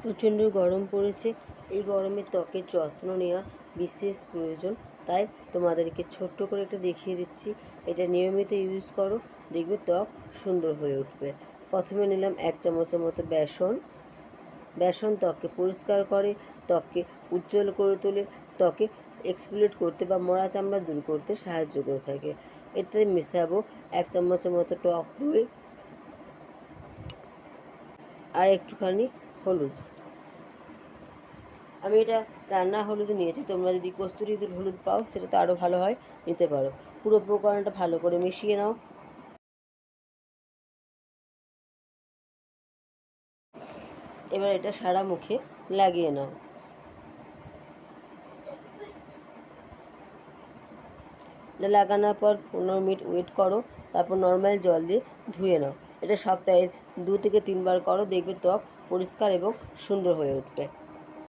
প্রচণ্ড গরম পড়েছে। এই গরমে ত্বকের যত্ন নেওয়া বিশেষ প্রয়োজন। তাই তোমাদেরকে ছোট্ট করে একটা দেখিয়ে দিচ্ছি। এটা নিয়মিত ইউজ করো, দেখবে ত্বক সুন্দর হয়ে উঠবে। প্রথমে নিলাম 1 চামচের মতো বেসন। বেসন ত্বককে পরিষ্কার করে, ত্বককে উজ্জ্বল করে তোলে, ত্বকে এক্সফোলিয়েট করতে বা মরা চামড়া দূর করতে সাহায্য করে থাকে। এতে মেশাবো 1 চামচের মতো টক দই আর একটুখানি হলুদ। আমি এটা রান্না হলুদ নিয়েছি, তোমরা যদি কস্তুরি হলুদ পাও সেটা তো আরও ভালো হয়, নিতে পারো। পুরো উপকরণটা ভালো করে মিশিয়ে নাও। এবার এটা সারা মুখে লাগিয়ে নাও। এটা লাগানোর পর 15 মিনিট ওয়েট করো, তারপর নর্মাল জল দিয়ে ধুয়ে নাও। এটা সপ্তাহে 2 থেকে 3 বার করো, দেখবে ত্বক পরিষ্কার এবং সুন্দর হয়ে উঠবে।